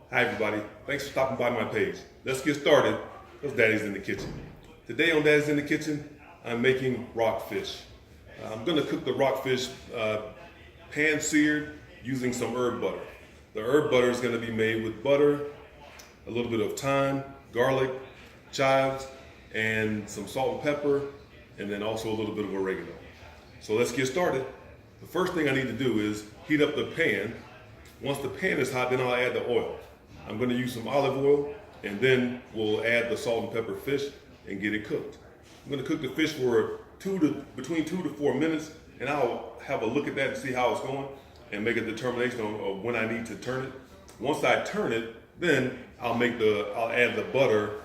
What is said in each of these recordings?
Hi everybody, thanks for stopping by my page. Let's get started, because Daddy's in the kitchen. Today on Daddy's in the kitchen, I'm making rockfish. I'm gonna cook the rockfish pan seared using some herb butter. The herb butter is gonna be made with butter, a little bit of thyme, garlic, chives, and some salt and pepper, and then also a little bit of oregano. So let's get started. The first thing I need to do is heat up the pan. Once the pan is hot, then I'll add the oil. I'm going to use some olive oil, and then we'll add the salt and pepper fish and get it cooked. I'm going to cook the fish for between 2 to 4 minutes, and I'll have a look at that and see how it's going and make a determination of when I need to turn it. Once I turn it, then I'll add the butter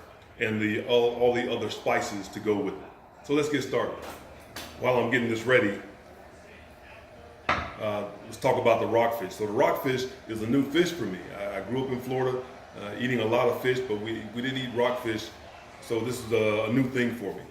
and all the other spices to go with it. So let's get started. While I'm getting this ready, let's talk about the rockfish. So the rockfish is a new fish for me. I grew up in Florida eating a lot of fish, but we didn't eat rockfish, so this is a new thing for me.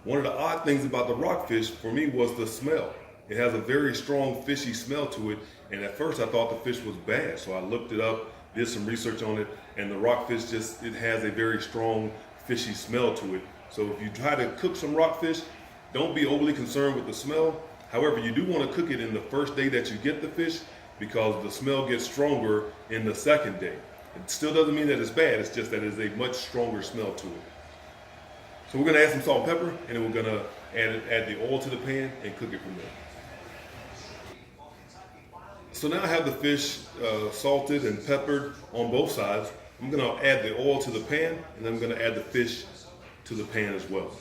One of the odd things about the rockfish for me was the smell. It has a very strong fishy smell to it, and at first I thought the fish was bad, so I looked it up, did some research on it, and the rockfish it has a very strong fishy smell to it. So if you try to cook some rockfish, don't be overly concerned with the smell. However, you do want to cook it in the first day that you get the fish, because the smell gets stronger in the second day. It still doesn't mean that it's bad, it's just that it's a much stronger smell to it. So we're going to add some salt and pepper, and then we're going to add the oil to the pan and cook it from there. So now I have the fish salted and peppered on both sides. I'm going to add the oil to the pan, and then I'm going to add the fish to the pan as well.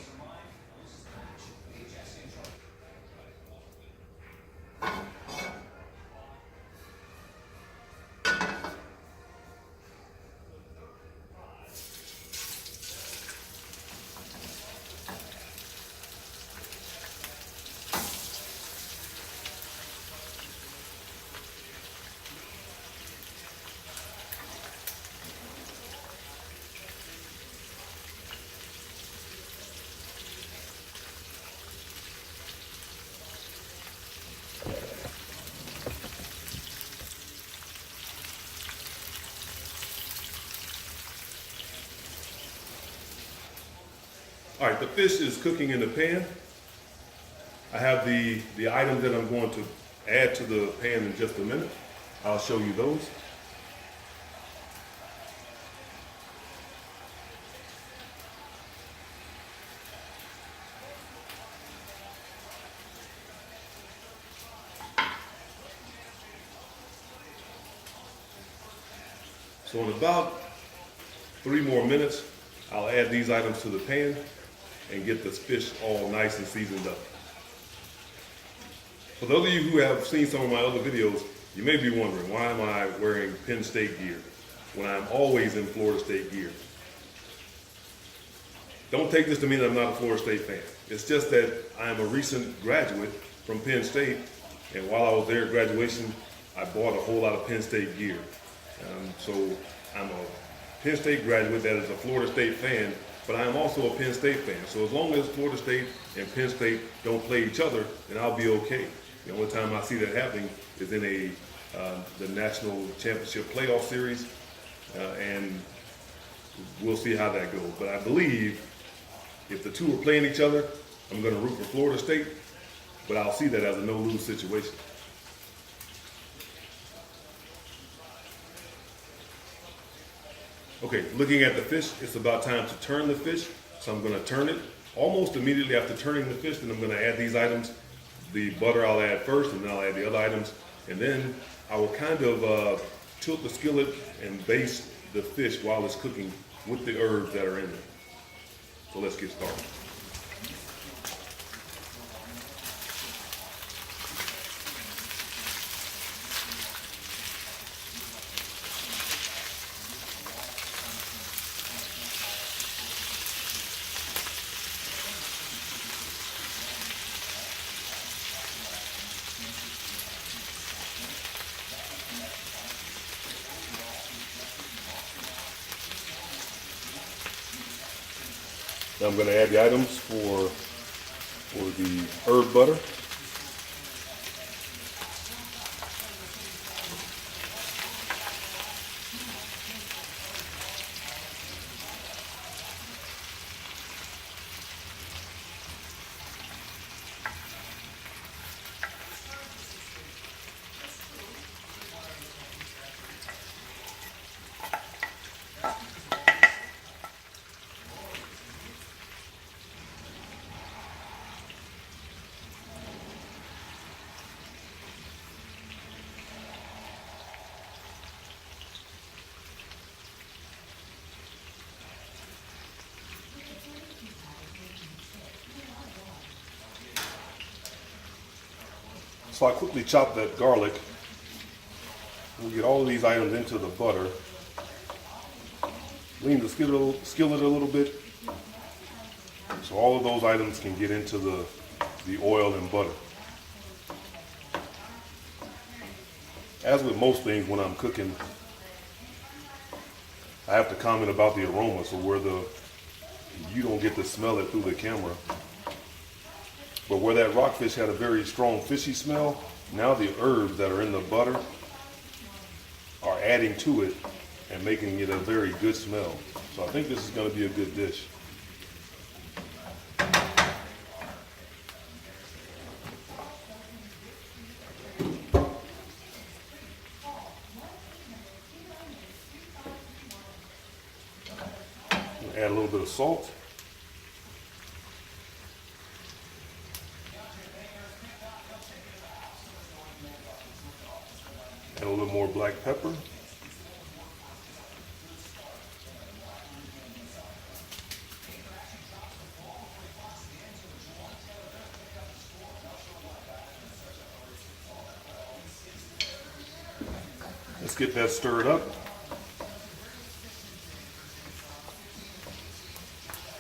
All right, the fish is cooking in the pan. I have the items that I'm going to add to the pan in just a minute. I'll show you those. So in about 3 more minutes, I'll add these items to the pan and get this fish all nice and seasoned up. For those of you who have seen some of my other videos, you may be wondering, why am I wearing Penn State gear when I'm always in Florida State gear? Don't take this to mean that I'm not a Florida State fan. It's just that I am a recent graduate from Penn State, and while I was there at graduation, I bought a whole lot of Penn State gear. So I'm a Penn State graduate that is a Florida State fan, but I am also a Penn State fan. So as long as Florida State and Penn State don't play each other, then I'll be okay. The only time I see that happening is in the National Championship Playoff Series, and we'll see how that goes. But I believe if the two are playing each other, I'm going to root for Florida State, but I'll see that as a no-lose situation. Okay, looking at the fish, it's about time to turn the fish. So I'm going to turn it. Almost immediately after turning the fish, then I'm going to add these items. The butter I'll add first, and then I'll add the other items. And then I will kind of tilt the skillet and baste the fish while it's cooking with the herbs that are in it. So let's get started. Now I'm going to add the items for the herb butter. So I quickly chop that garlic. We'll get all of these items into the butter. Lean the skillet a little bit so all of those items can get into the oil and butter. As with most things when I'm cooking, I have to comment about the aroma, so where you don't get to smell it through the camera. But where that rockfish had a very strong fishy smell, now the herbs that are in the butter are adding to it and making it a very good smell. So I think this is going to be a good dish. Add a little bit of salt. Add a little more black pepper. Let's get that stirred up.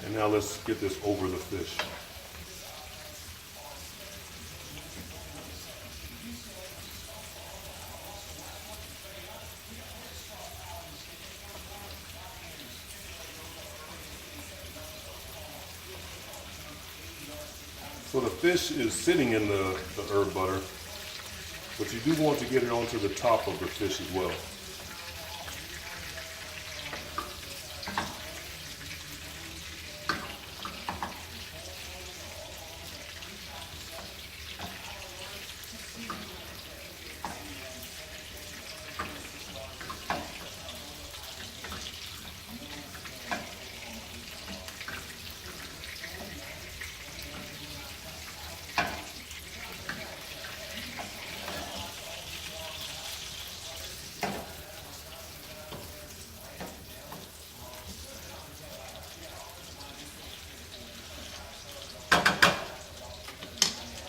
And now let's get this over the fish. So the fish is sitting in the herb butter, but you do want to get it onto the top of the fish as well.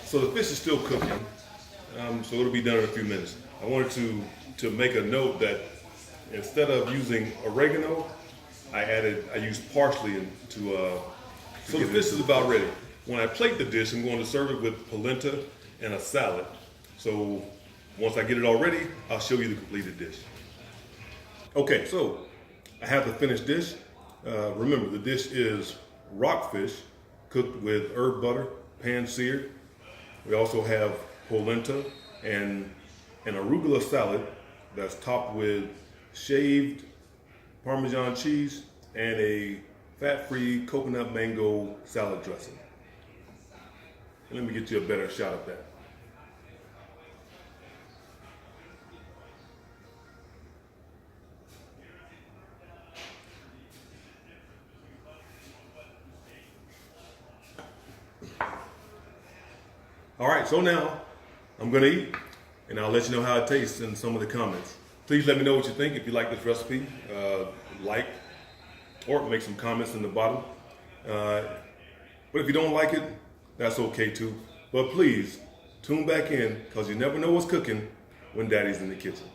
So the fish is still cooking, so it'll be done in a few minutes. I wanted to make a note that instead of using oregano, I used parsley so the fish is about ready. When I plate the dish, I'm going to serve it with polenta and a salad. So once I get it all ready, I'll show you the completed dish. Okay, so I have the finished dish. Remember, the dish is rockfish cooked with herb butter, pan seared. We also have polenta and an arugula salad that's topped with shaved Parmesan cheese and a fat-free coconut mango salad dressing. And let me get you a better shot of that. All right, so now I'm gonna eat, and I'll let you know how it tastes in some of the comments. Please let me know what you think. If you like this recipe, like or make some comments in the bottom. But if you don't like it, that's okay too. But please tune back in, because you never know what's cooking when Daddy's in the kitchen.